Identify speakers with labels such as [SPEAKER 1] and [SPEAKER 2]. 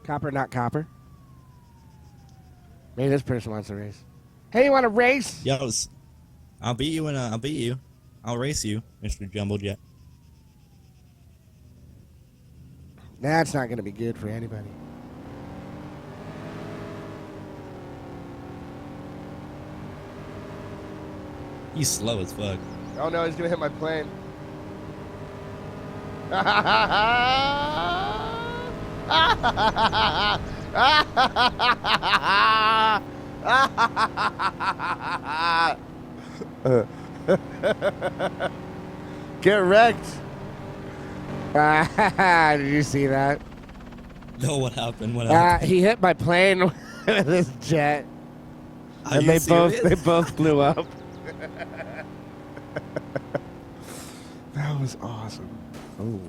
[SPEAKER 1] Copper, not copper. Maybe this person wants to race. Hey, you want to race?
[SPEAKER 2] Yo, I'll beat you I'll beat you. I'll race you, Mr. Jumbo Jet.
[SPEAKER 1] That's not going to be good for anybody.
[SPEAKER 2] He's slow as fuck.
[SPEAKER 1] Oh no, he's going to hit my plane. Get wrecked. Did you see that?
[SPEAKER 2] No, what happened? What happened?
[SPEAKER 1] He hit my plane with his jet.
[SPEAKER 2] Are
[SPEAKER 1] And
[SPEAKER 2] you
[SPEAKER 1] they
[SPEAKER 2] serious?
[SPEAKER 1] both blew up. That was awesome. Oh.